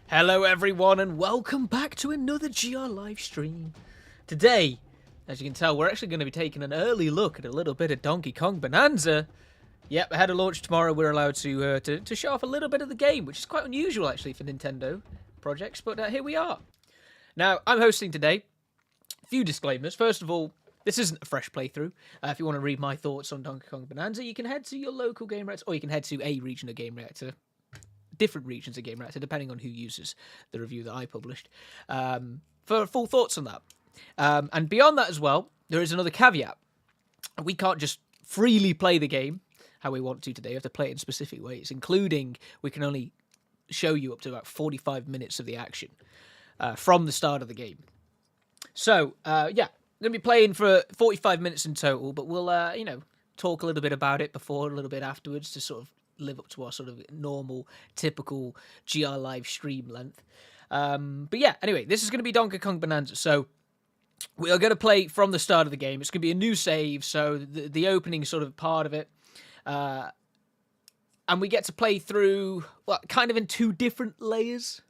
Hello everyone and welcome back to another GR live stream. Today, as you can tell, we're actually going to be taking an early look at a little bit of Donkey Kong Bonanza. Yep, ahead of launch tomorrow we're allowed to show off a little bit of the game, which is quite unusual actually for Nintendo projects, but here we are. Now, I'm hosting today. A few disclaimers. First of all, this isn't a fresh playthrough. If you want to read my thoughts on Donkey Kong Bonanza, you can head to your local Game Reactor, or you can head to a region of Game Reactor. Different regions of Game Reactor, depending on who uses the review that I published, for full thoughts on that. And beyond that as well, there is another caveat. We can't just freely play the game how we want to today. We have to play it in specific ways, including we can only show you up to about 45 minutes of the action from the start of the game. So, yeah, I'm going to be playing for 45 minutes in total, but we'll, talk a little bit about it before, a little bit afterwards to sort of live up to our sort of normal, typical GR live stream length. But yeah, anyway, this is going to be Donkey Kong Bonanza. So we are going to play from the start of the game. It's going to be a new save, so the opening sort of part of it. And we get to play through, well, kind of in two different layers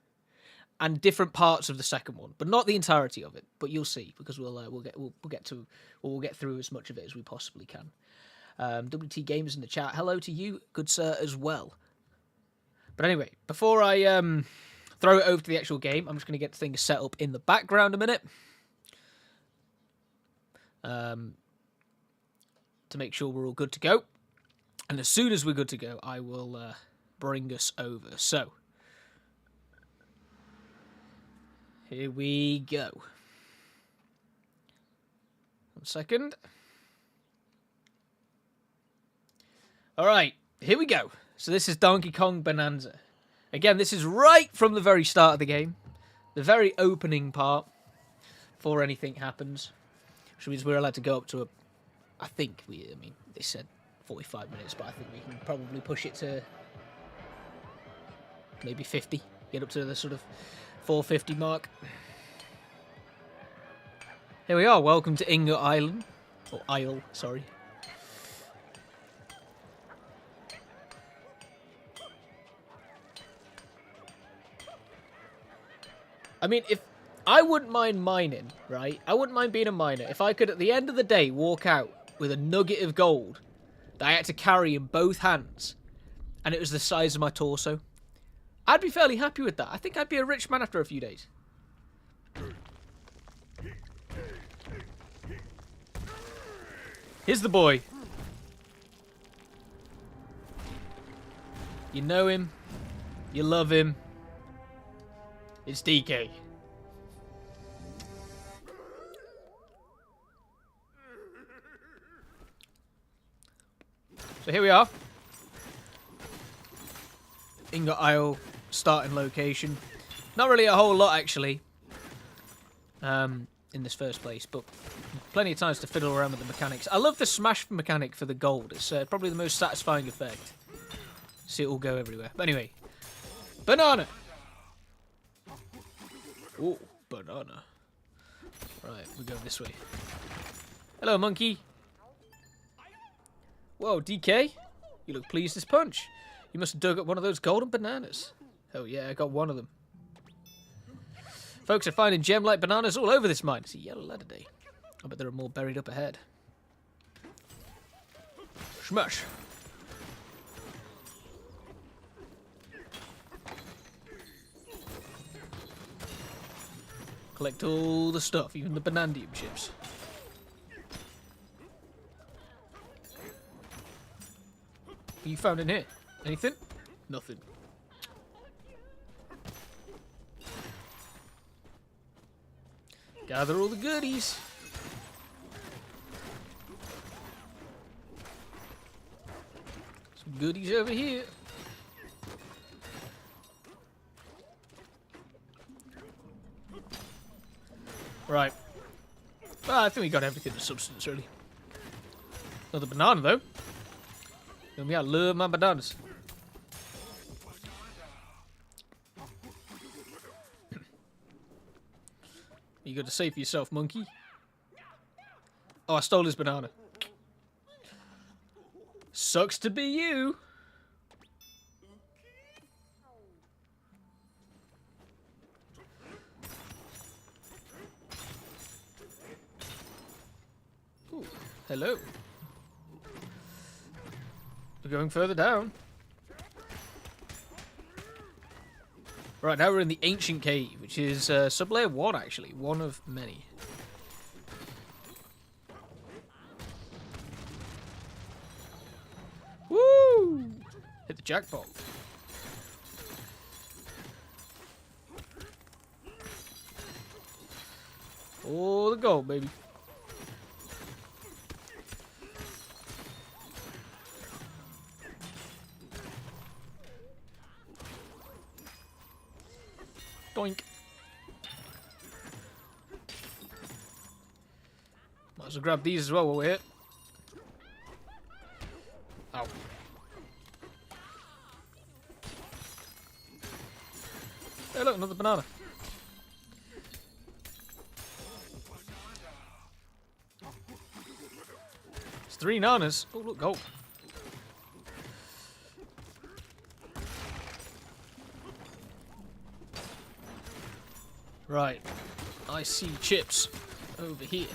and different parts of the second one, but not the entirety of it. But you'll see, because we'll get through as much of it as we possibly can. WT Gamers in the chat, hello to you, good sir, as well. But anyway, before I throw it over to the actual game, I'm just going to get things set up in the background a minute. To make sure we're all good to go. And as soon as we're good to go, I will bring us over. So, here we go. 1 second. Alright, here we go. So this is Donkey Kong Bonanza. Again, this is right from the very start of the game. The very opening part. Before anything happens. Which means we're allowed to go up to they said 45 minutes, but I think we can probably push it to maybe 50. Get up to the sort of 450 mark. Here we are, welcome to Ingot Island. Or Isle, sorry. I mean, if I wouldn't mind mining, right? I wouldn't mind being a miner. If I could, at the end of the day, walk out with a nugget of gold that I had to carry in both hands, and it was the size of my torso, I'd be fairly happy with that. I think I'd be a rich man after a few days. Here's the boy. You know him. You love him. It's DK. So here we are. Ingot Isle, starting location. Not really a whole lot, actually, in this first place, but plenty of times to fiddle around with the mechanics. I love the smash mechanic for the gold. It's probably the most satisfying effect. See it all go everywhere. But anyway, banana! Oh, banana. Right, we go this way. Hello, monkey. Whoa, DK. You look pleased as punch. You must have dug up one of those golden bananas. Oh yeah, I got one of them. Folks are finding gem-like bananas all over this mine. It's a yellow ladder day. I bet there are more buried up ahead. Smash. Collect all the stuff, even the banandium chips. What you found in here? Anything? Nothing. Gather all the goodies. Some goodies over here. Right. Well, I think we got everything of substance, really. Another banana, though. I love my bananas. You got to save for yourself, monkey. Oh, I stole his banana. Sucks to be you. Hello. We're going further down. Right, now we're in the Ancient Cave, which is sublayer 1, actually. One of many. Woo! Hit the jackpot. Oh, the gold, baby. Doink. Might as well grab these as well while we're here. Ow. Hey, look, another banana. It's 3 nanas. Oh, look, gold. Right. I see chips over here.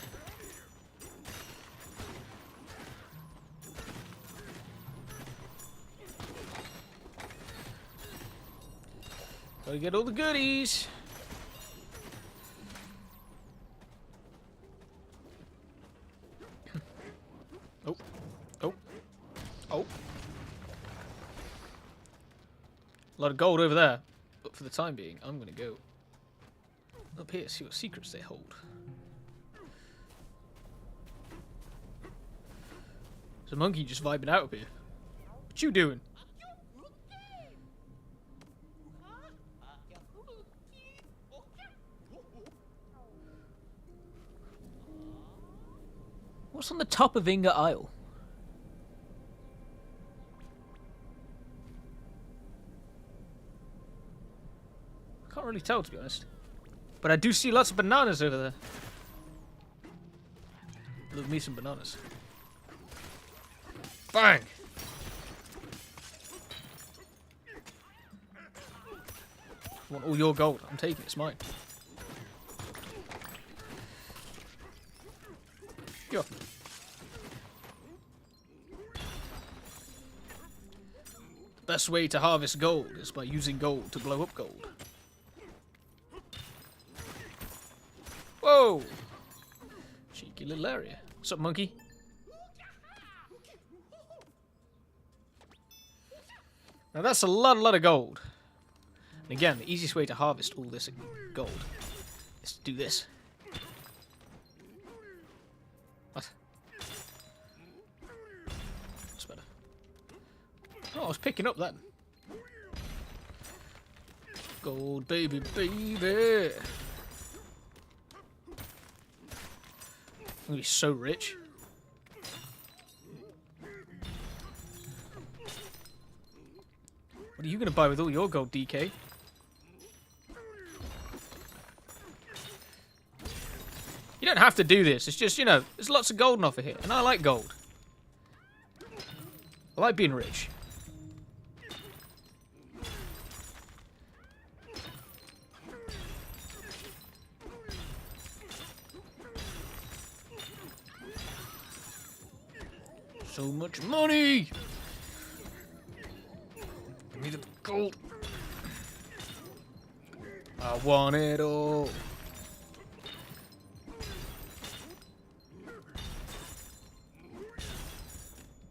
Gotta get all the goodies. Oh. Oh. Oh. A lot of gold over there. But for the time being, I'm gonna go up here, see what secrets they hold. There's a monkey just vibing out up here. What you doing? What's on the top of Inga Isle? I can't really tell, to be honest. But I do see lots of bananas over there. Love me some bananas. Bang! I want all your gold. I'm taking it. It's mine. Go. The best way to harvest gold is by using gold to blow up gold. Whoa! Cheeky little area. What's up, monkey? Now that's a lot of gold. And again, the easiest way to harvest all this gold is to do this. What? That's better. Oh, I was picking up then. Gold, baby, baby. I'm gonna be so rich. What are you gonna buy with all your gold, DK? You don't have to do this. It's just, you know, there's lots of gold on offer here, and I like gold. I like being rich. So much money! I needed the gold. I want it all.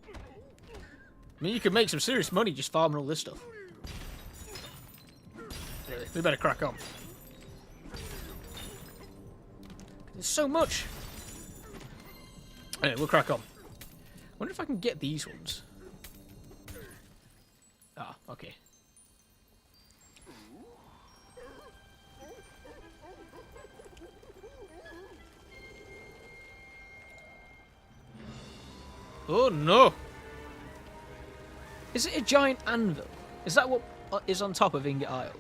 I mean, you could make some serious money just farming all this stuff. Anyway, we better crack on. There's so much. Anyway, we'll crack on. Wonder if I can get these ones. Ah, okay. Oh no! Is it a giant anvil? Is that what is on top of Ingot Isle?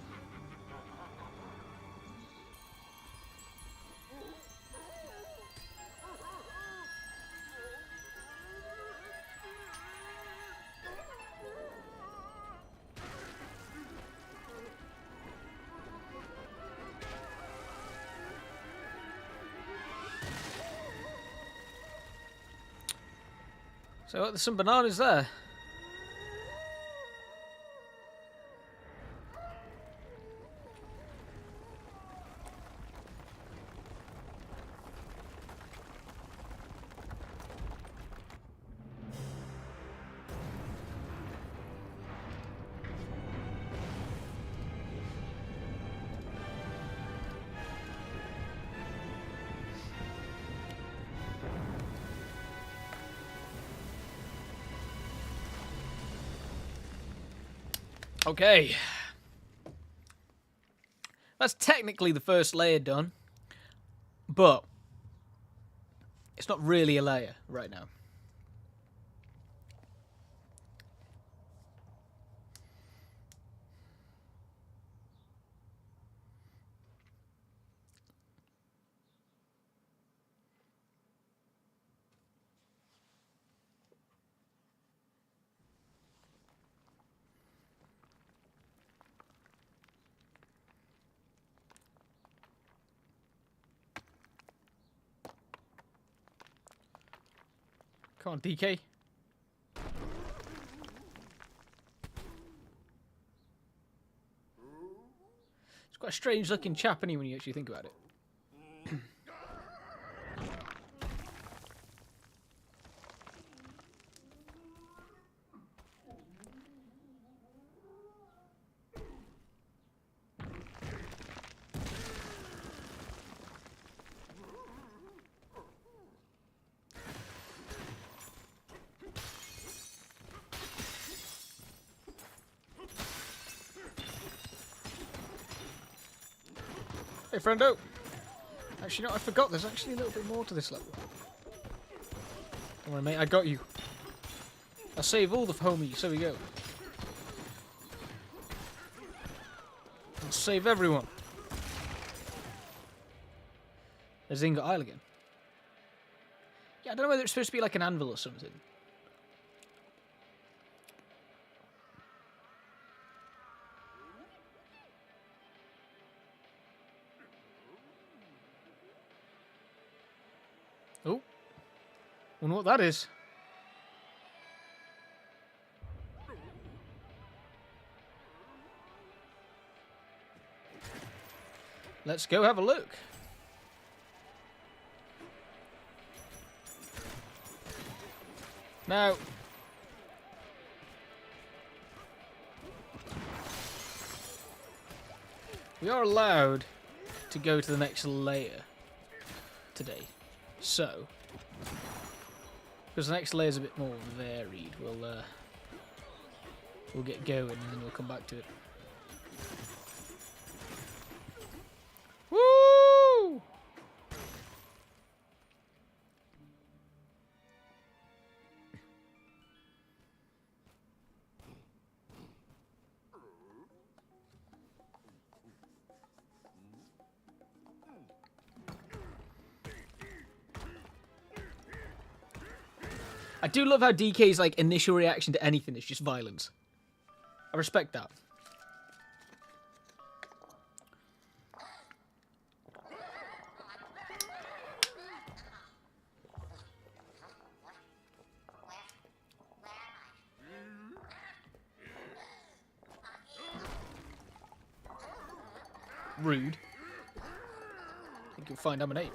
So there's some bananas there. Okay. That's technically the first layer done, but it's not really a layer right now. Come on, DK. It's quite a strange looking chap, anyway, when you actually think about it. Hey, friendo. Actually, no, I forgot. There's actually a little bit more to this level. Don't worry, mate. I got you. I'll save all the homies. So we go. I'll save everyone. There's Ingot Isle again. Yeah, I don't know whether it's supposed to be like an anvil or something. Oh. Wonder what that is. Let's go have a look. Now, we are allowed to go to the next layer today. So, because the next layer is a bit more varied, we'll get going and then we'll come back to it. Woo! I do love how DK's like initial reaction to anything is just violence. I respect that. Rude. I think you'll find I'm an ape.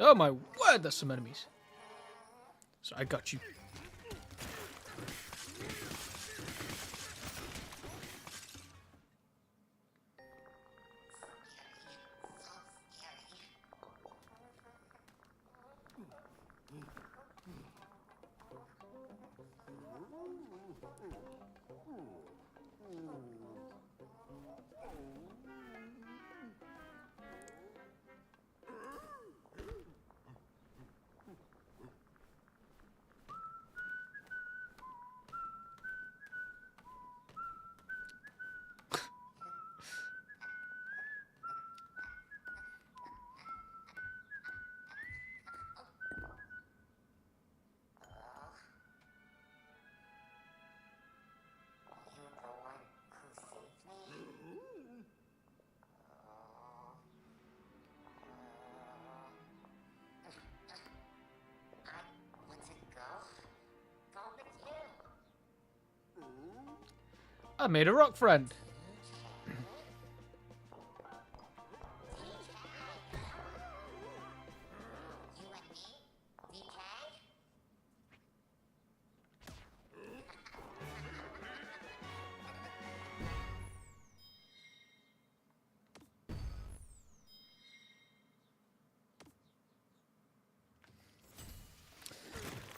Oh my word, there's some enemies. So I got you. I made a rock friend.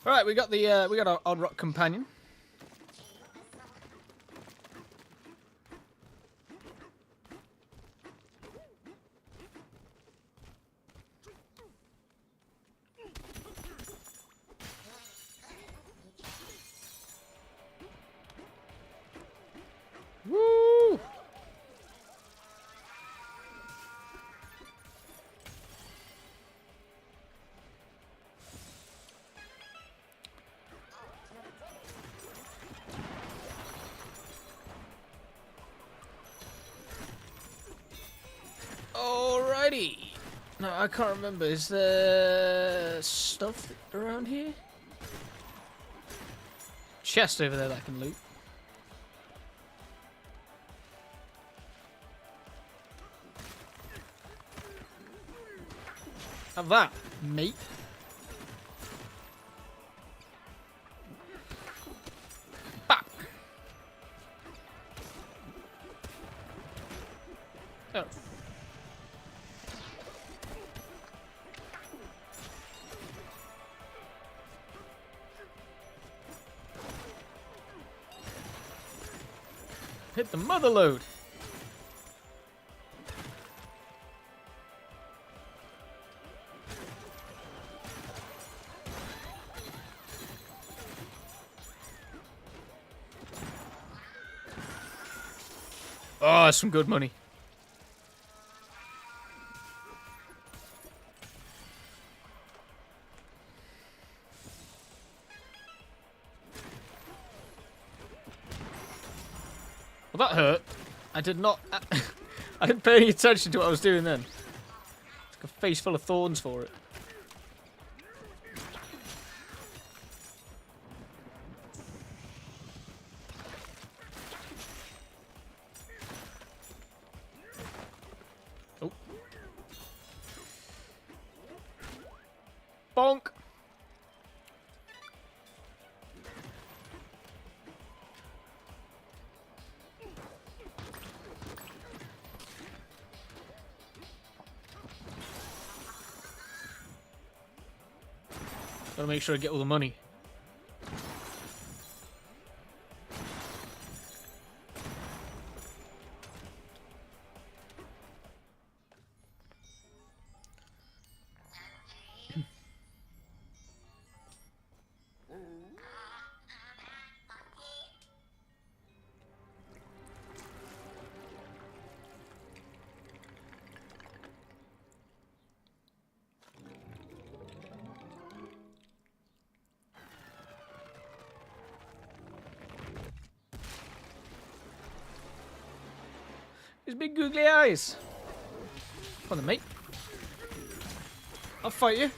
All right, we got our odd rock companion. Woo! Alrighty. No, I can't remember. Is there stuff around here? Chest over there that I can loot. Have that, mate. Bap. Oh. Hit the mother load. Oh, that's some good money. Well, that hurt. I did not... I didn't pay any attention to what I was doing then. It's like a face full of thorns for it. Oh. Bonk! Gotta make sure I get all the money. His big googly eyes. Come on then, mate. I'll fight you.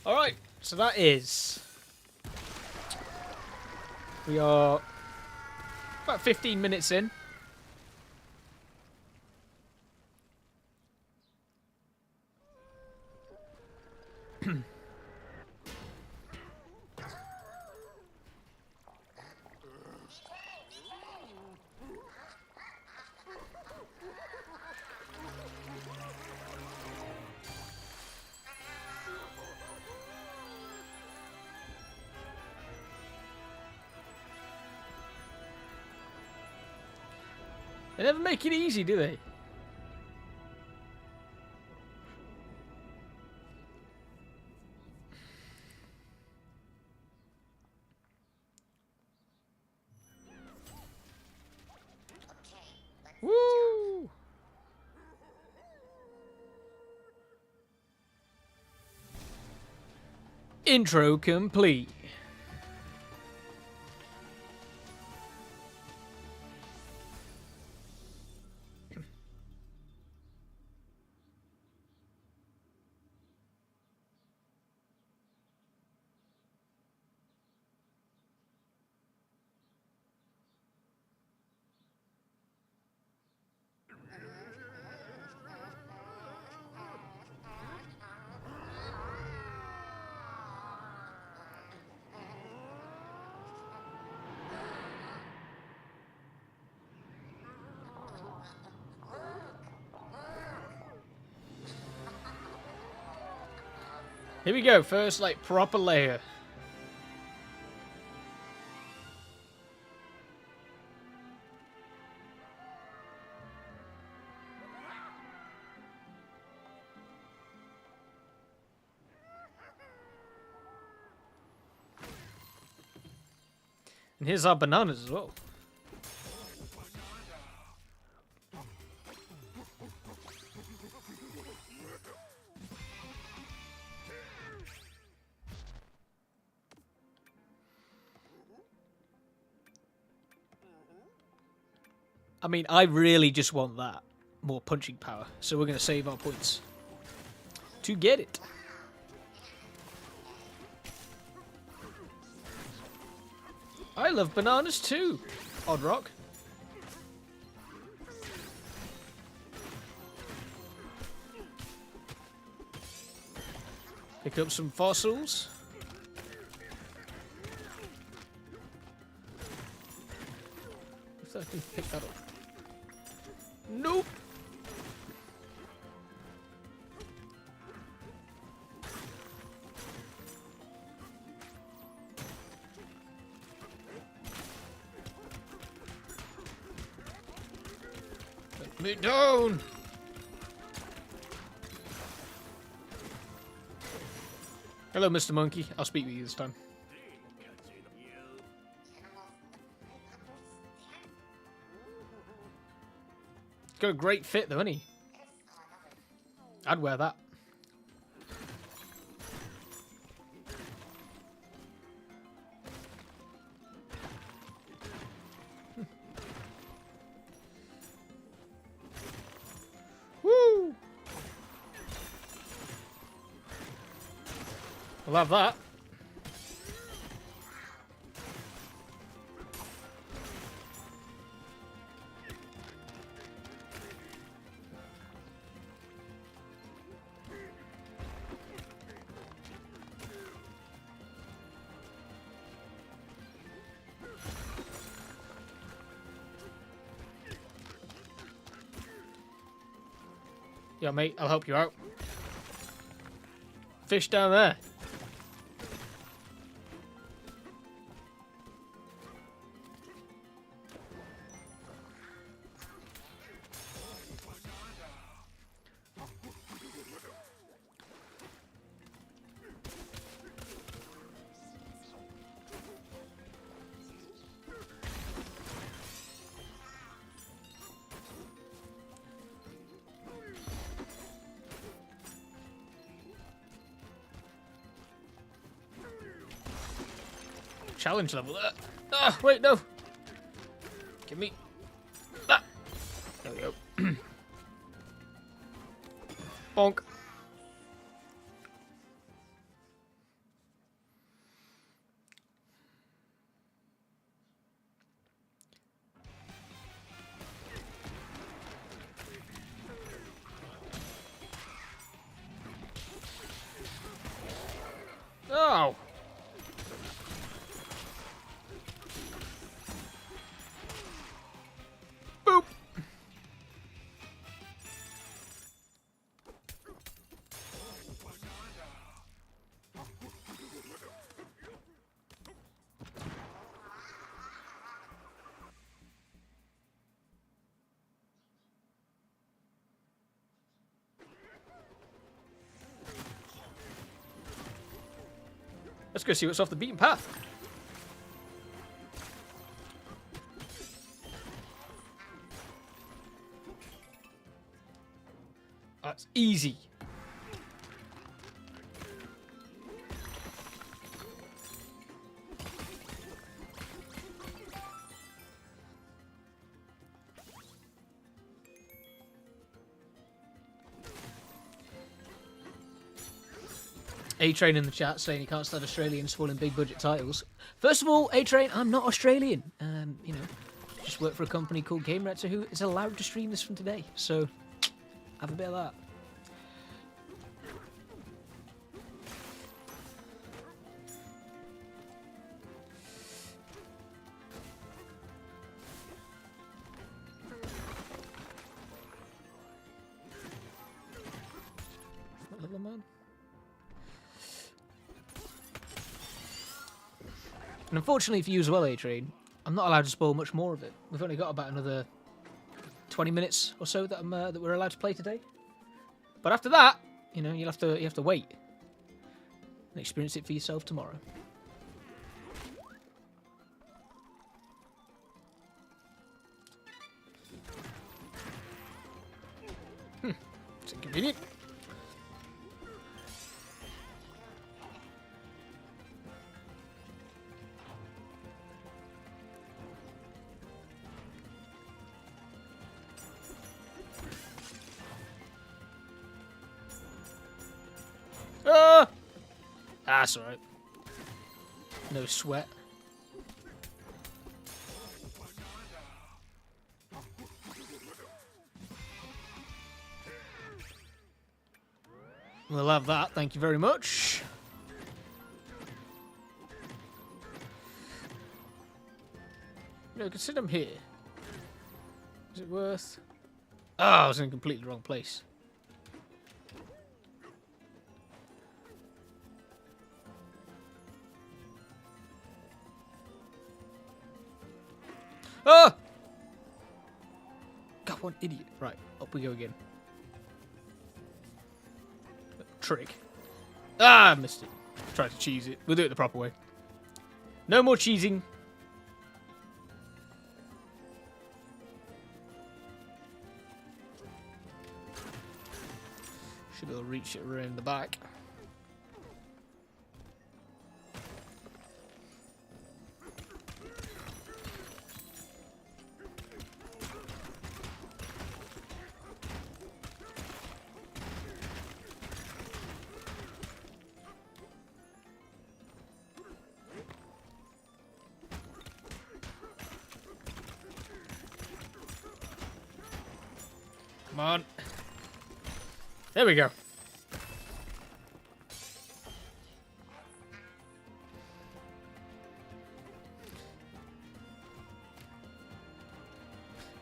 Alright, so that is... We are about 15 minutes in. They never make it easy, do they? Woo! Intro complete. Here we go. First, like, proper layer. And here's our bananas as well. I mean, I really just want that. More punching power. So we're going to save our points. To get it. I love bananas too. Odd Rock. Pick up some fossils. If I can pick that up. Nope. Let me down. Hello, Mr. Monkey. I'll speak with you this time. Got a great fit though, hasn't he? I'd wear that. Woo! I'll have that. Yeah, mate, I'll help you out. Fish down there. Challenge level there. Ah, wait, no. Give me that. There we go. Bonk. Oh. Boop. Let's go see what's off the beaten path. That's easy. A-Train in the chat saying he can't stand Australians spoiling big budget titles. First of all, A-Train, I'm not Australian. You know, I just work for a company called Game Retro who is allowed to stream this from today. So, have a bit of that. Little man. And unfortunately for you as well, A-Train, I'm not allowed to spoil much more of it. We've only got about another 20 minutes or so that that we're allowed to play today. But after that, you know, you have to wait and experience it for yourself tomorrow. It's inconvenient. Ah! That's alright. No sweat. We'll have that, thank you very much. You know, consider I'm here. Is it worth... Oh, I was in a completely wrong place. Oh! God, what an idiot. Right, up we go again. Trick. Ah, I missed it. Tried to cheese it. We'll do it the proper way. No more cheesing. Should be able to reach it around the back. Come on. There we go.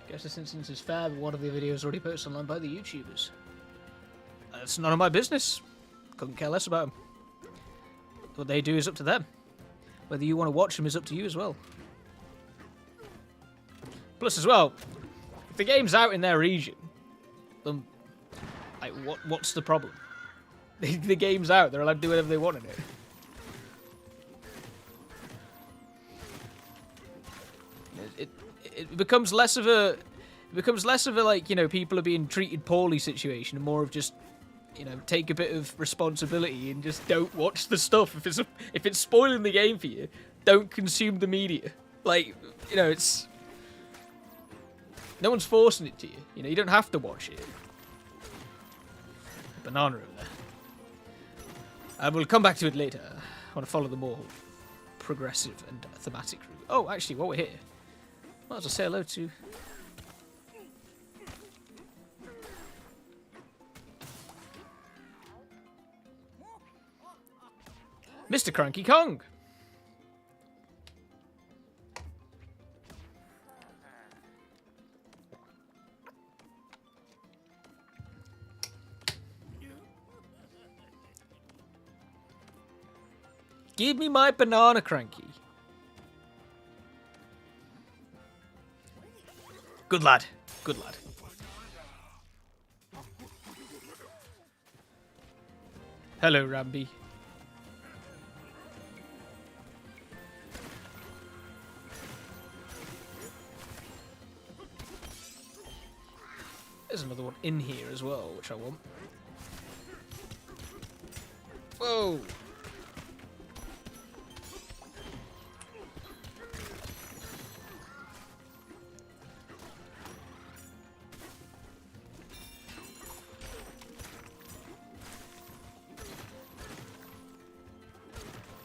Guess this instance is fair, but one of the videos already posted online by the YouTubers. That's none of my business. Couldn't care less about them. What they do is up to them. Whether you want to watch them is up to you as well. Plus as well, if the game's out in their region, then like what's the problem? The game's out, they're allowed to do whatever they want in it. It becomes less of a like, you know, people are being treated poorly situation, and more of just, you know, take a bit of responsibility and just don't watch the stuff. If it's spoiling the game for you, don't consume the media. Like, you know, it's no one's forcing it to you. You know, you don't have to watch it. Banana over there. I will come back to it later. I want to follow the more progressive and thematic route. Oh, actually, while we're here, might as well say hello to Mr. Cranky Kong. Give me my banana, Cranky. Good lad. Good lad. Hello, Rambi. There's another one in here as well, which I want. Whoa!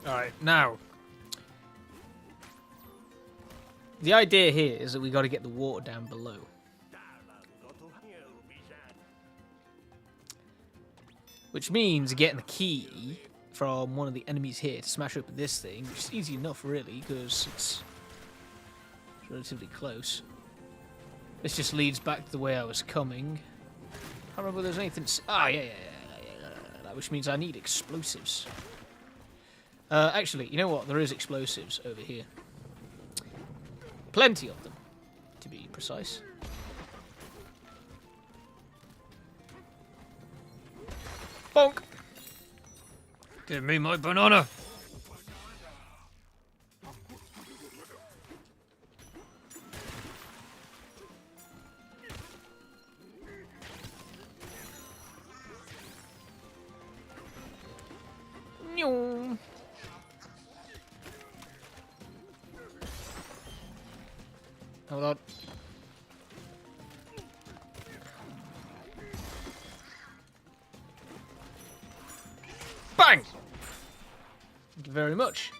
Alright, now. The idea here is that we got to get the water down below. Which means getting the key from one of the enemies here to smash open this thing, which is easy enough, really, because it's relatively close. This just leads back to the way I was coming. I can't remember if there's anything... Ah, yeah. Which means I need explosives. Actually, you know what? There is explosives over here. Plenty of them, to be precise. Bonk! Give me my banana! Nyong. Hold on. Bang! Thank you very much.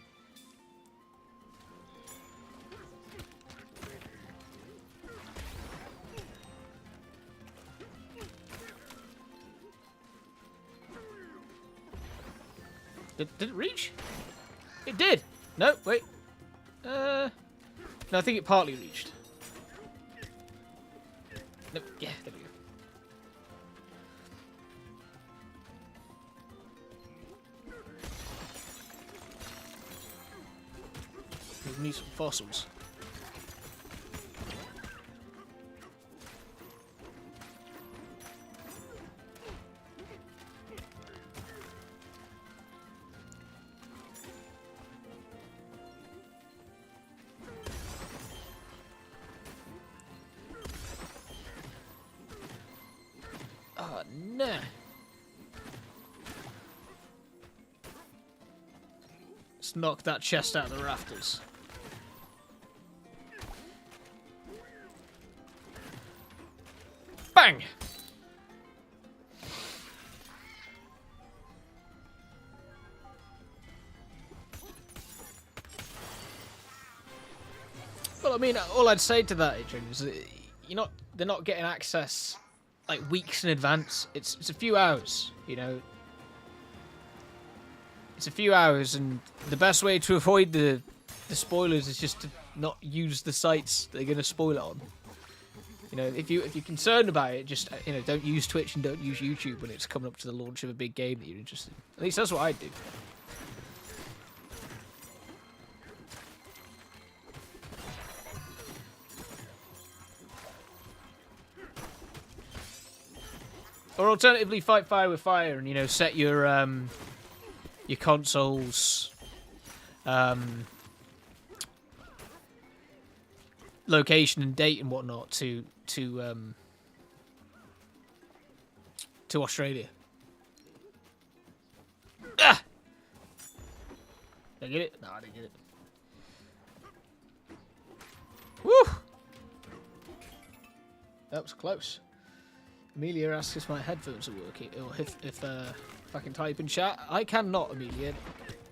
Did it reach? It did! No, wait. No, I think it partly reached. No, yeah, there we go. We need some fossils. Oh, no. Let's knock that chest out of the rafters. Bang! Well, I mean, all I'd say to that, Adrian, is that they're not getting access like weeks in advance. It's a few hours, you know. It's a few hours, and the best way to avoid the spoilers is just to not use the sites they're going to spoil it on. You know, if you're concerned about it, just don't use Twitch and don't use YouTube when it's coming up to the launch of a big game that you're interested in. At least that's what I'd do. Or alternatively, fight fire with fire, and set your console's location and date and whatnot to Australia. Ah! Did I get it? No, I didn't get it. Woo! That was close. Amelia asks if my headphones are working, or if I can type in chat. I cannot, Amelia.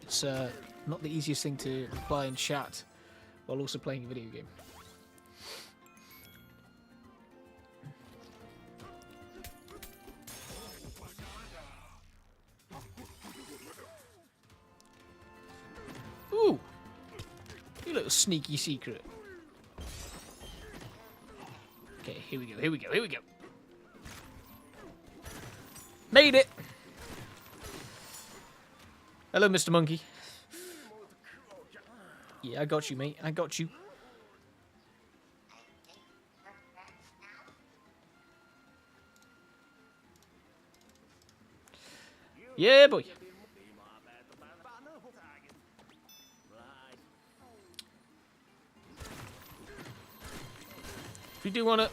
It's not the easiest thing to reply in chat while also playing a video game. Ooh! You little sneaky secret. Okay, here we go, here we go, here we go. Made it! Hello, Mr. Monkey. Yeah, I got you, mate. I got you. Yeah, boy. If we do want to...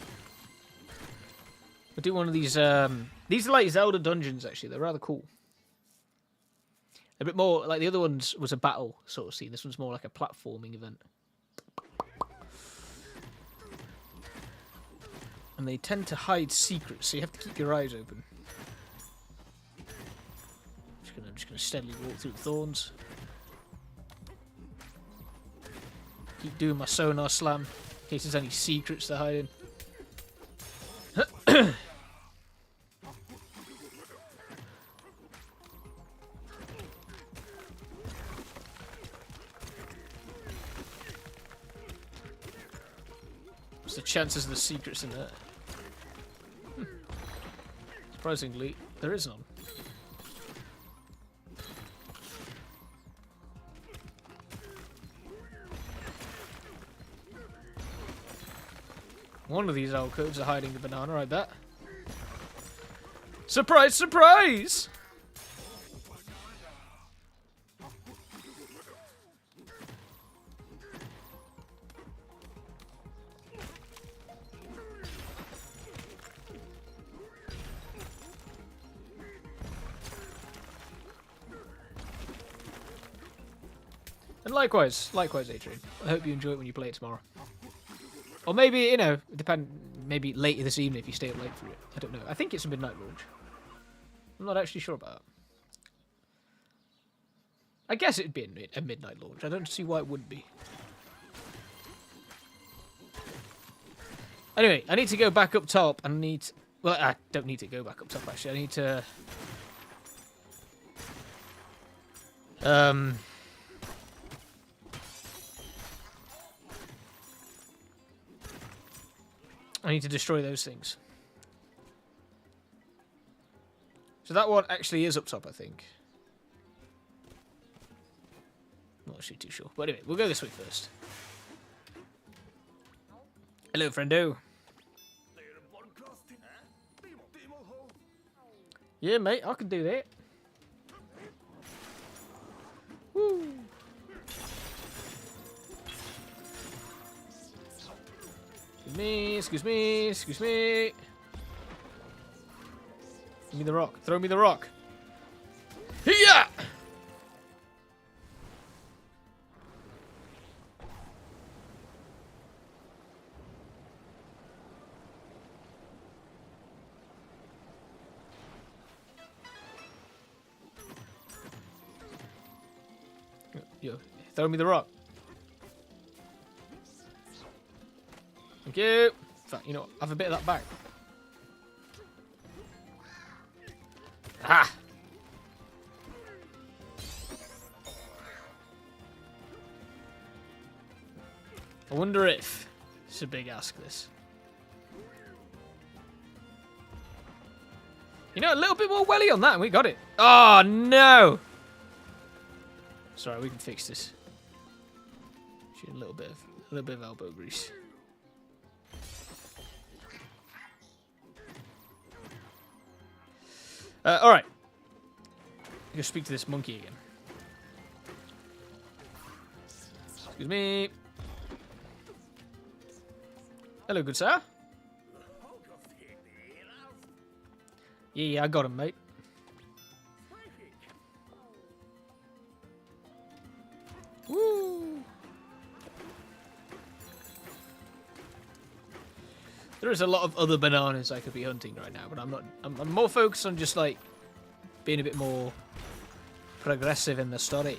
We'll do one of these are like Zelda dungeons, actually. They're rather cool. A bit more, like the other ones was a battle sort of scene. This one's more like a platforming event. And they tend to hide secrets, so you have to keep your eyes open. I'm just gonna steadily walk through the thorns. Keep doing my sonar slam, in case there's any secrets they're hiding. What's the chances of the secrets in there? Surprisingly, there is none. One of these alcoves are hiding the banana, I bet. Surprise, surprise! And likewise, Adrian. I hope you enjoy it when you play it tomorrow. Or maybe, you know, maybe later this evening if you stay up late for it. I don't know. I think it's a midnight launch. I'm not actually sure about that. I guess it'd be a midnight launch. I don't see why it wouldn't be. Anyway, I need to go back up top and I need... Well, I don't need to go back up top, actually. I need to... I need to destroy those things. So that one actually is up top, I think. Not actually too sure. But anyway, we'll go this way first. Hello, friendo. Yeah, mate, I can do that. Woo! Excuse me, excuse me. Give me the rock. Throw me the rock. Hiya! Yo, throw me the rock. Thank you. In fact, you know what? Have a bit of that back. Ah! I wonder if it's a big ask, this. You know, a little bit more welly on that, and we got it. Oh, no! Sorry, we can fix this. Shoot a little bit of elbow grease. Alright. Go speak to this monkey again. Excuse me. Hello, good sir. Yeah, I got him, mate. Woo! There is a lot of other bananas I could be hunting right now, but I'm not. I'm more focused on just like being a bit more progressive in the story.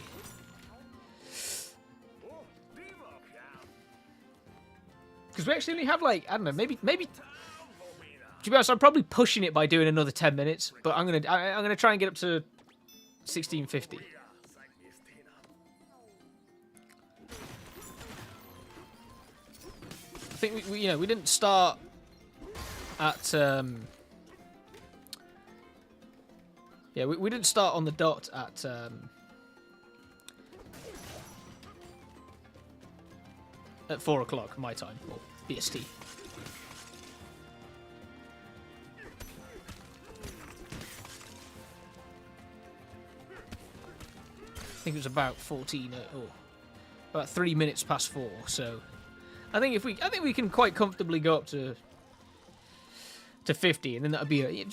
Because we actually only have like, I don't know, maybe. To be honest, I'm probably pushing it by doing another 10 minutes, but I'm gonna try and get up to 1650. I think we didn't start at yeah, we didn't start on the dot at 4 o'clock my time, or BST. I think it was about 14 or about 3 minutes past 4. So I think we can quite comfortably go up to 50, and then that'll be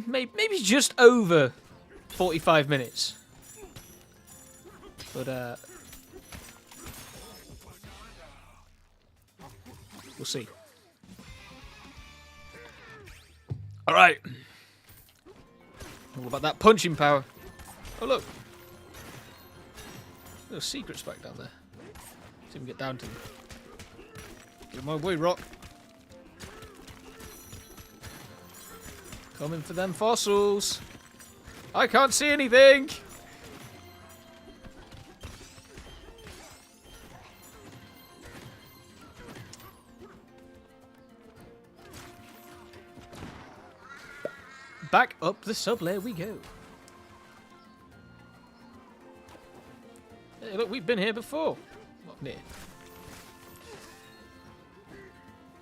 maybe just over 45 minutes. But we'll see. All right. All about that punching power. Oh look. There's secrets back down there. Let's even get down to them. Get my way, Rock. Coming for them fossils. I can't see anything. Back up the sub-layer we go. Hey, look, we've been here before. Not near.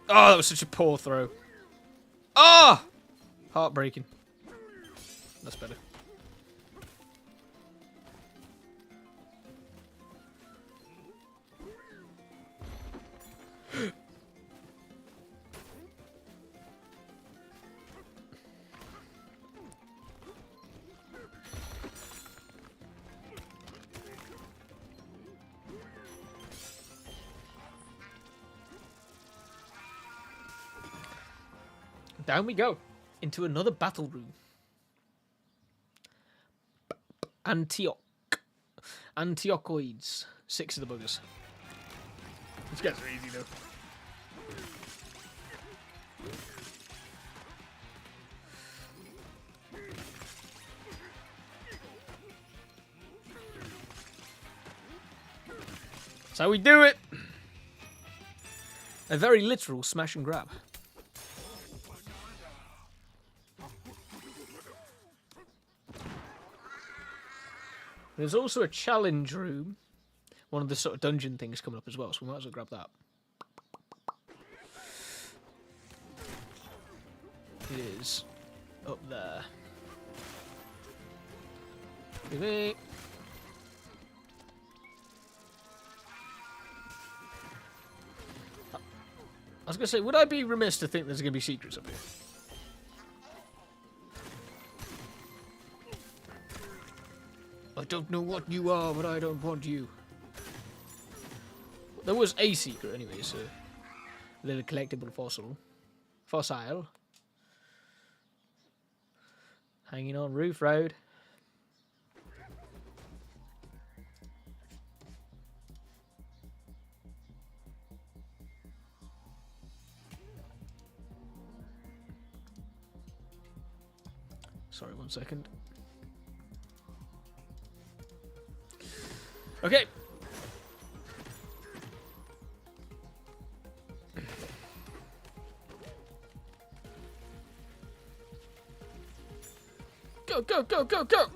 Oh, that was such a poor throw. Oh! Heartbreaking. That's better. Down we go. Into another battle room. Antioch. Antiochoids. 6 of the buggers. These guys are easy though. That's how we do it. A very literal smash and grab. There's also a challenge room. One of the sort of dungeon things coming up as well, so we might as well grab that. It is up there. Give it. I was going to say, would I be remiss to think there's going to be secrets up here? I don't know what you are, but I don't want you. There was a secret anyway, so... A little collectible fossil. Fossil. Hanging on Roof Road. Sorry, 1 second. Okay. Go, go, go, go, go!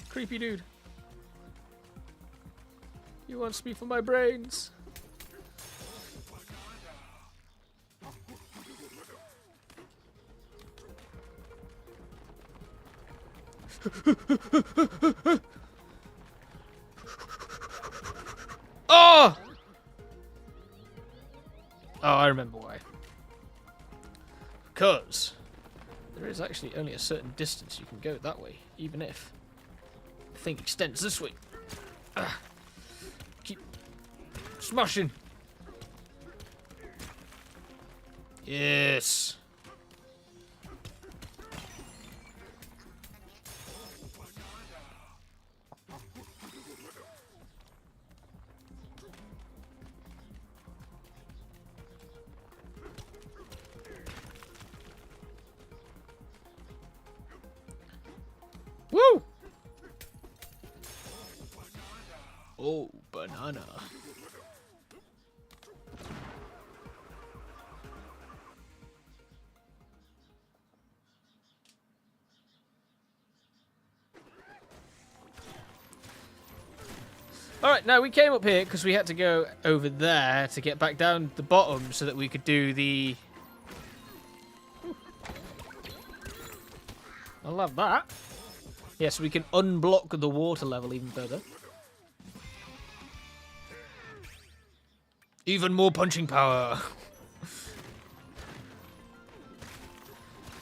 Creepy dude. He wants me for my brains. Oh! Oh, I remember why. Because there is actually only a certain distance you can go that way, even if the thing extends this way. Keep smashing. Yes. Woo! Oh, banana. Alright, now we came up here because we had to go over there to get back down the bottom so that we could do the... I love that. Yeah, so we can unblock the water level even further. Even more punching power.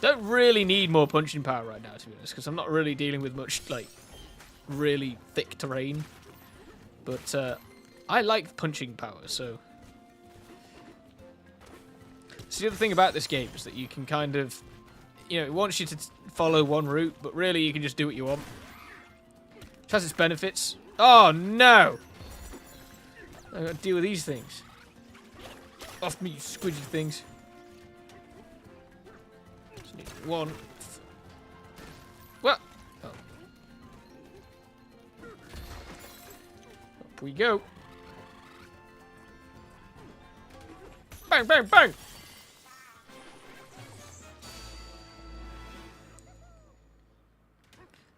Don't really need more punching power right now, to be honest, because I'm not really dealing with much, like, really thick terrain. But I like punching power, so... So the other thing about this game is that you can kind of... You know, it wants you to follow one route, but really you can just do what you want. Which has its benefits. Oh, no! I've got to deal with these things. Off me, you squidgy things. Just need one. What? Oh. Up we go. Bang, bang, bang!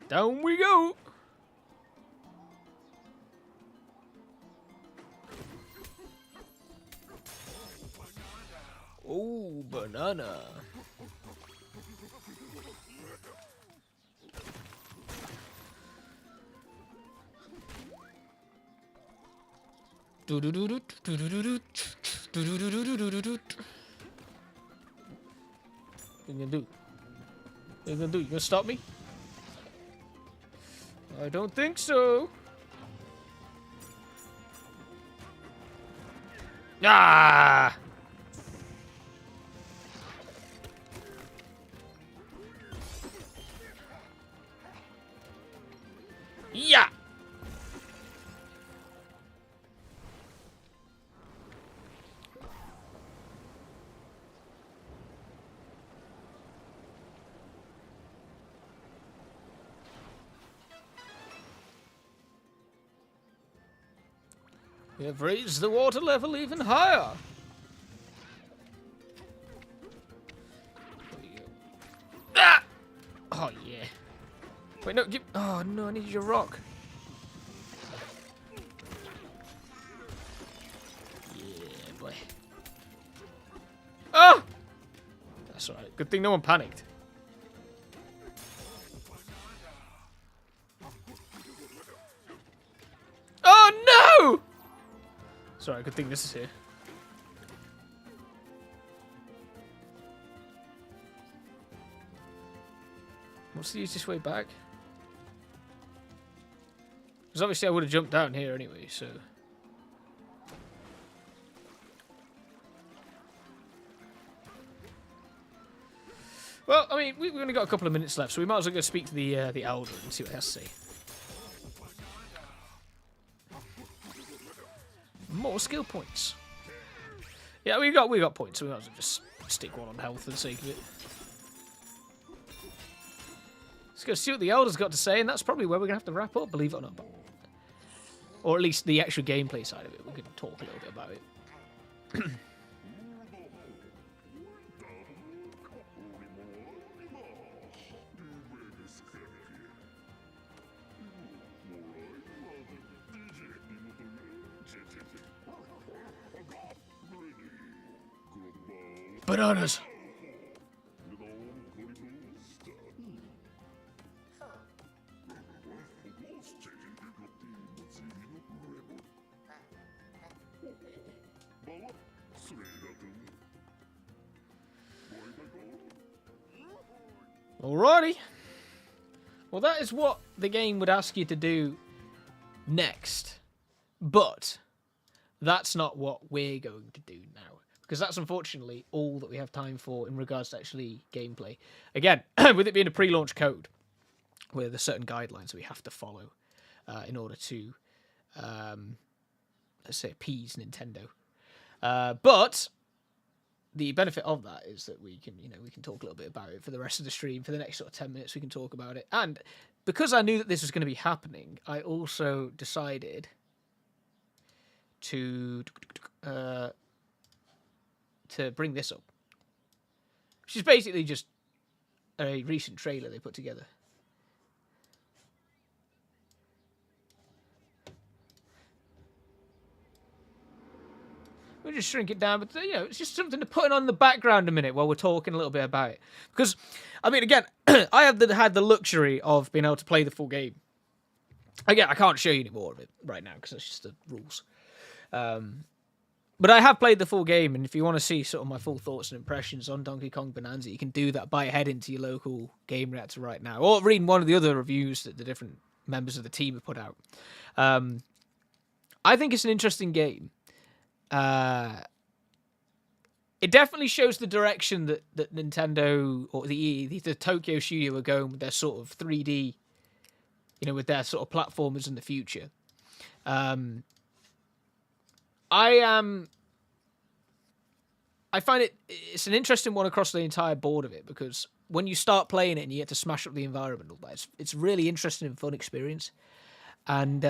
Down we go. Oh, banana. What you gonna do? What you gonna do? You gonna stop me? I don't think so. Ah! Yeah! We have raised the water level even higher. Ah! Oh, yeah. Wait, no, give... Oh, no, I need your rock. Yeah, boy. Oh! That's alright. Good thing no one panicked. Oh, no! Sorry, good thing this is here. What's the easiest way back? Because obviously I would have jumped down here anyway, so... Well, I mean, we've only got a couple of minutes left, so we might as well go speak to the Elder and see what he has to say. More skill points. Yeah, we got points, so we might as well just stick one on health for the sake of it. Let's go see what the Elder's got to say, and that's probably where we're going to have to wrap up, believe it or not. Or at least the actual gameplay side of it. We can talk a little bit about it. Bananas! Alrighty. Well, that is what the game would ask you to do next. But that's not what we're going to do now. Because that's unfortunately all that we have time for in regards to actually gameplay. Again, with it being a pre-launch code, where there's certain guidelines we have to follow in order to, let's say, appease Nintendo. But the benefit of that is that we can talk a little bit about it for the rest of the stream. For the next sort of 10 minutes, we can talk about it. And because I knew that this was going to be happening, I also decided to bring this up, which is basically just a recent trailer they put together. We'll just shrink it down, but it's just something to put on the background a minute while we're talking a little bit about it. Because, I mean, again, I have had the luxury of being able to play the full game. Again, I can't show you any more of it right now because that's just the rules. But I have played the full game, and if you want to see sort of my full thoughts and impressions on Donkey Kong Bonanza, you can do that by heading to your local game reactor right now, or reading one of the other reviews that the different members of the team have put out. I think it's an interesting game. It definitely shows the direction that Nintendo or the Tokyo studio are going with their sort of 3D, with their sort of platformers in the future. I find it's an interesting one across the entire board of it, because when you start playing it and you get to smash up the environment, it's really interesting and fun experience. And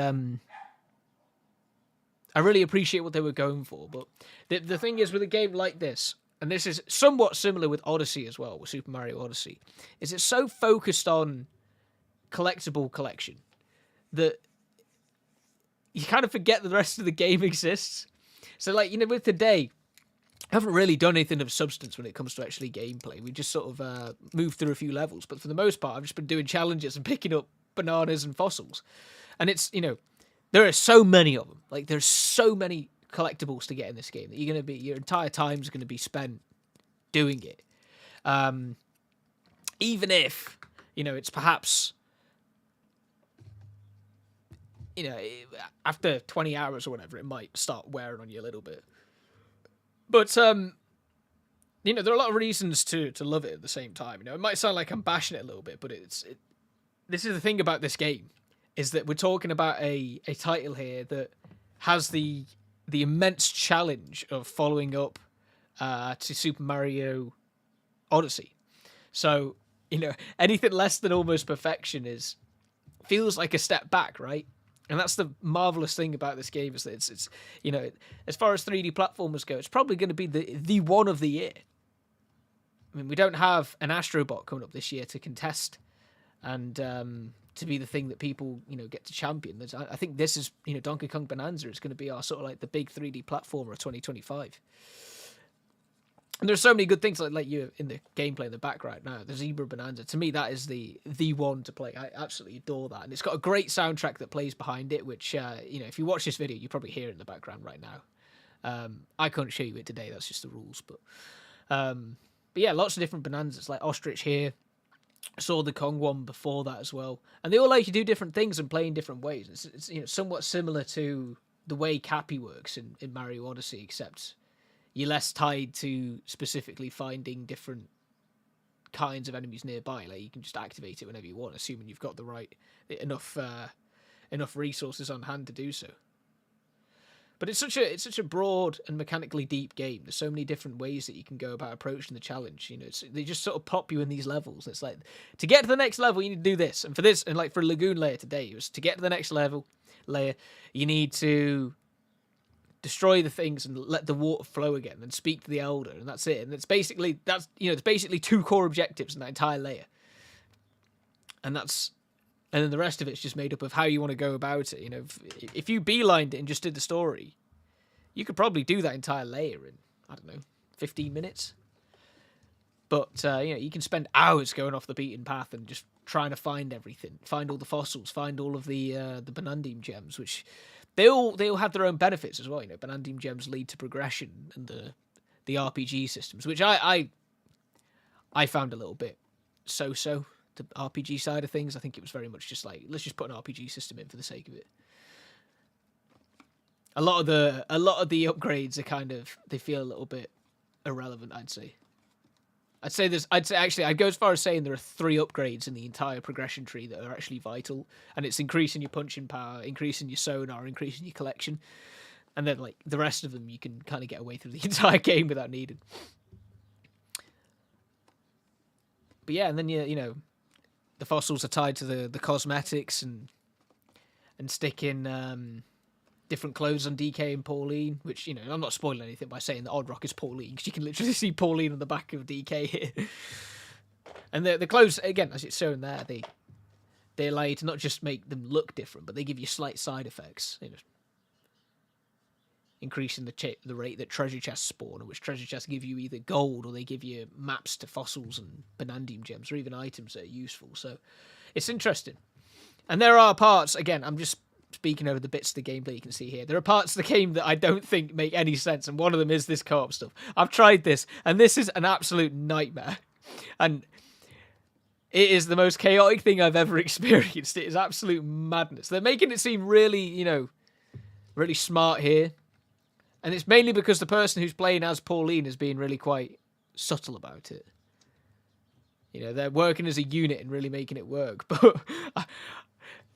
I really appreciate what they were going for. But the thing is with a game like this, and this is somewhat similar with Odyssey as well, with Super Mario Odyssey, is it's so focused on collectible collection that you kind of forget that the rest of the game exists. So, like, with today, I haven't really done anything of substance when it comes to actually gameplay. We just sort of moved through a few levels. But for the most part, I've just been doing challenges and picking up bananas and fossils. And it's, there are so many of them. Like, there's so many collectibles to get in this game that your entire time's going to be spent doing it. Even if, it's perhaps, after 20 hours or whatever, it might start wearing on you a little bit. But, there are a lot of reasons to love it at the same time. It might sound like I'm bashing it a little bit, but this is the thing about this game, is that we're talking about a title here that has the immense challenge of following up to Super Mario Odyssey. So, anything less than almost perfection feels like a step back, right? And that's the marvelous thing about this game, is that it's as far as 3D platformers go, it's probably going to be the one of the year. I mean, we don't have an Astrobot coming up this year to contest and to be the thing that people, get to champion. I think this is, Donkey Kong Bonanza is going to be our sort of like the big 3D platformer of 2025. And there's so many good things like you in the gameplay in the background now. The Zebra Bonanza, to me, that is the one to play. I absolutely adore that. And it's got a great soundtrack that plays behind it, which, if you watch this video, you probably hear it in the background right now. I couldn't show you it today. That's just the rules. But yeah, lots of different Bonanzas, like Ostrich here. I saw the Kong one before that as well. And they all let you do different things and play in different ways. It's somewhat similar to the way Cappy works in Mario Odyssey, except you're less tied to specifically finding different kinds of enemies nearby. Like, you can just activate it whenever you want, assuming you've got the right enough resources on hand to do so. But it's such a broad and mechanically deep game. There's so many different ways that you can go about approaching the challenge. They just sort of pop you in these levels. It's like, to get to the next level, you need to do this. And for this, and like for Lagoon Layer today, it was to get to the next layer, you need to destroy the things and let the water flow again, and speak to the Elder, and that's it. And it's basically two core objectives in that entire layer. And then the rest of it's just made up of how you want to go about it. If you beelined it and just did the story, you could probably do that entire layer in, I don't know, 15 minutes. But you can spend hours going off the beaten path and just trying to find everything, find all the fossils, find all of the Banandim gems, which they all have their own benefits as well. Banandim gems lead to progression and the RPG systems, which I found a little bit so. The RPG side of things, I think it was very much just like, let's just put an RPG system in for the sake of it. A lot of the upgrades are kind of, they feel a little bit irrelevant, I'd say. I'd go as far as saying there are 3 upgrades in the entire progression tree that are actually vital, and it's increasing your punching power, increasing your sonar, increasing your collection, and then like the rest of them you can kind of get away through the entire game without needing. But yeah, and then the fossils are tied to the cosmetics and sticking different clothes on DK and Pauline, which, I'm not spoiling anything by saying that Oddrock is Pauline, because you can literally see Pauline on the back of DK here. And the clothes, again, as it's shown there, they allow you to not just make them look different, but they give you slight side effects, increasing the rate that treasure chests spawn, which treasure chests give you either gold, or they give you maps to fossils and Banandim gems, or even items that are useful. So it's interesting. And there are parts, again, I'm just speaking over the bits of the gameplay you can see here, there are parts of the game that I don't think make any sense, and one of them is this co-op stuff. I've tried this, and this is an absolute nightmare. And it is the most chaotic thing I've ever experienced. It is absolute madness. They're making it seem really, really smart here. And it's mainly because the person who's playing as Pauline is being really quite subtle about it. They're working as a unit and really making it work. But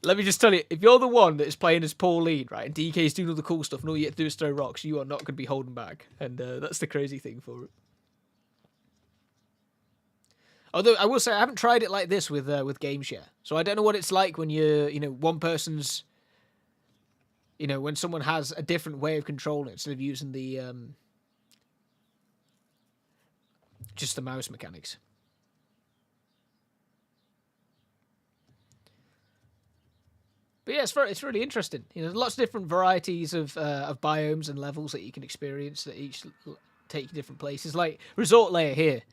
let me just tell you, if you're the one that is playing as Pauline, right, and DK's doing all the cool stuff and all you have to do is throw rocks, you are not going to be holding back. And that's the crazy thing for it. Although, I will say, I haven't tried it like this with GameShare. So I don't know what it's like when you're, one person's... when someone has a different way of controlling it instead of using the just the mouse mechanics. But yeah, it's really interesting. You know, there's lots of different varieties of biomes and levels that you can experience that each take you different places. Like Resort Layer here,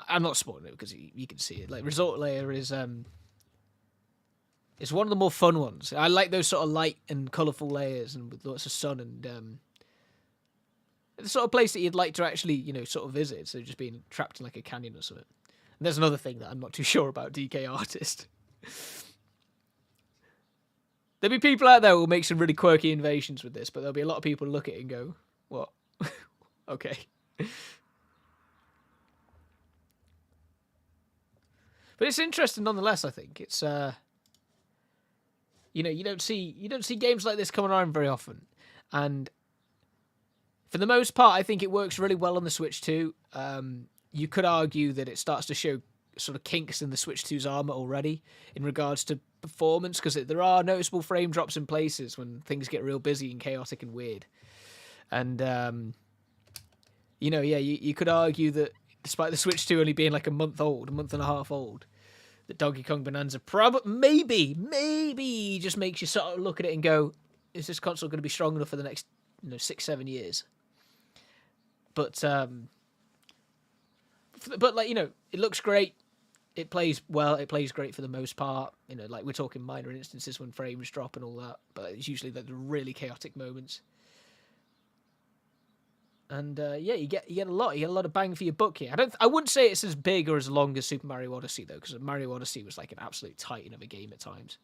I'm not spoiling it because you can see it. Like Resort Layer is it's one of the more fun ones. I like those sort of light and colourful layers and with lots of sun and the sort of place that you'd like to actually, you know, sort of visit. So just being trapped in like a canyon or something. And there's another thing that I'm not too sure about, DK Artist. There'll be people out there who will make some really quirky innovations with this, but there'll be a lot of people look at it and go, what? Okay. But it's interesting nonetheless, I think. It's you know, you don't see games like this coming around very often. And for the most part, I think it works really well on the Switch 2. You could argue that it starts to show sort of kinks in the Switch 2's armor already in regards to performance, because there are noticeable frame drops in places when things get real busy and chaotic and weird. And, you know, yeah, you could argue that despite the Switch 2 only being like a month and a half old, that Donkey Kong Bonanza maybe just makes you sort of look at it and go, is this console going to be strong enough for the next 6-7 years? But like, you know, it looks great. It plays well. It plays great for the most part. You know, like we're talking minor instances when frames drop and all that, but it's usually the really chaotic moments. And yeah, you get a lot of bang for your buck here. I wouldn't say it's as big or as long as Super Mario Odyssey though, because Mario Odyssey was like an absolute titan of a game at times,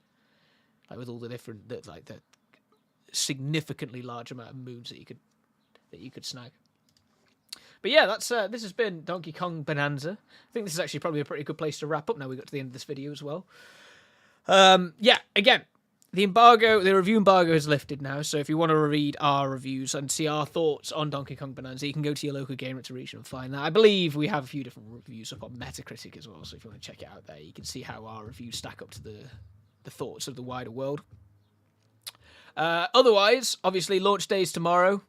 like with all the different the significantly large amount of moons that you could snag. But yeah, that's this has been Donkey Kong Bonanza. I think this is actually probably a pretty good place to wrap up now we got to the end of this video as well. Yeah, again, the review embargo is lifted now, so if you want to read our reviews and see our thoughts on Donkey Kong Bonanza, you can go to your local Game Rental region and find that. I believe we have a few different reviews up on Metacritic as well, so if you want to check it out there, you can see how our reviews stack up to the thoughts of the wider world. Otherwise, obviously, launch day is tomorrow.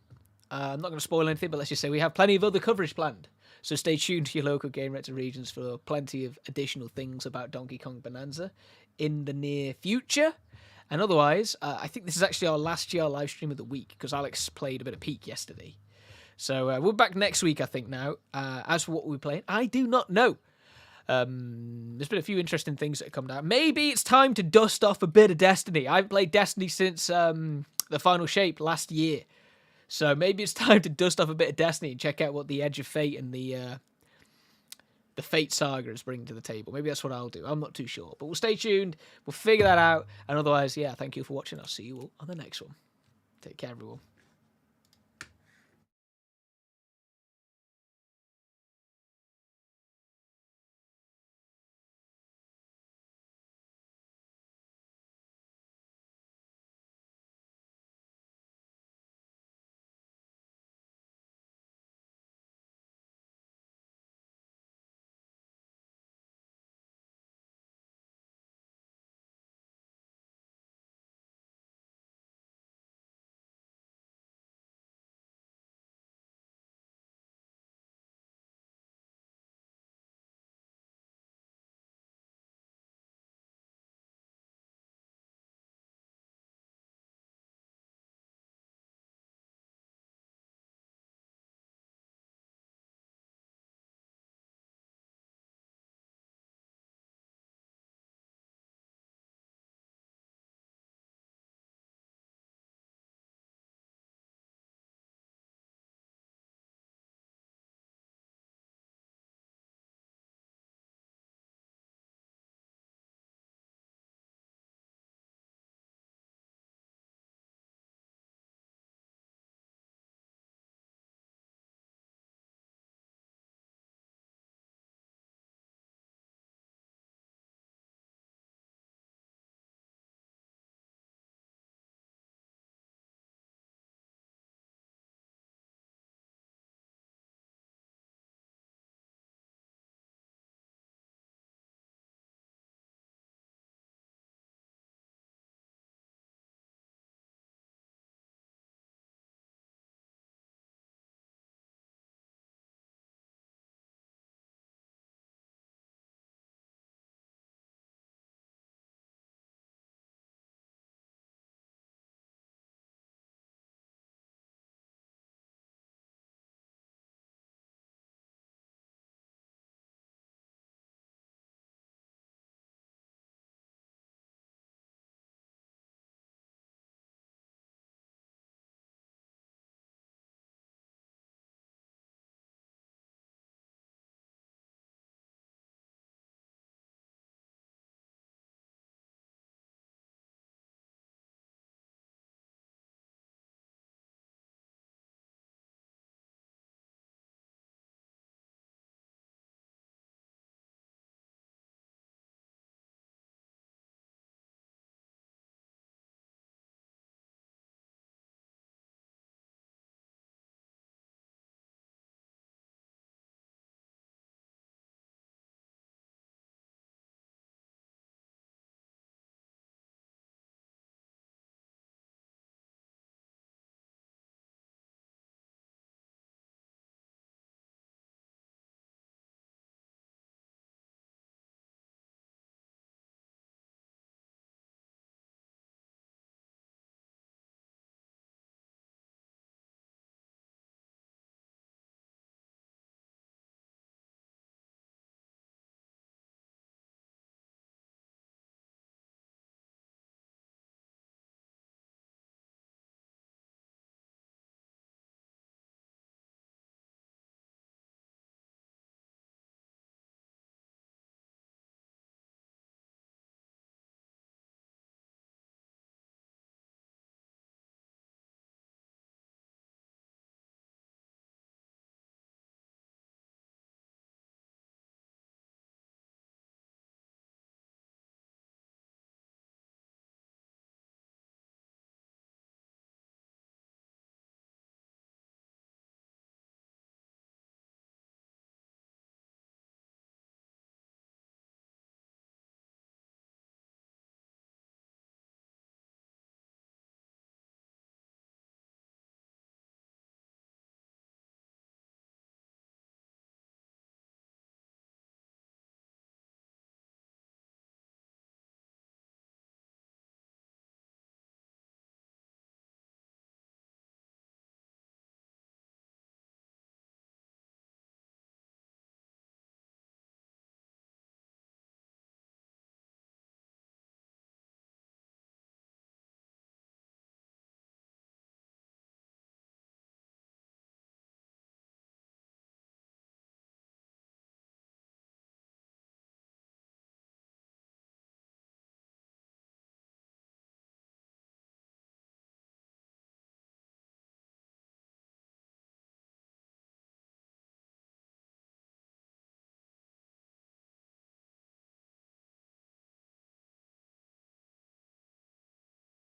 I'm not going to spoil anything, but let's just say we have plenty of other coverage planned. So stay tuned to your local Game Rental regions for plenty of additional things about Donkey Kong Bonanza in the near future. And otherwise, I think this is actually our last GR live stream of the week, because Alex played a bit of Peak yesterday. So we're back next week, I think, now. As for what we're playing, I do not know. There's been a few interesting things that have come down. Maybe it's time to dust off a bit of Destiny. I haven't played Destiny since the Final Shape last year. So maybe it's time to dust off a bit of Destiny and check out what the Edge of Fate and the Fate Saga is bringing to the table. Maybe that's what I'll do. I'm not too sure. But we'll stay tuned. We'll figure that out. And otherwise, yeah, thank you for watching. I'll see you all on the next one. Take care, everyone.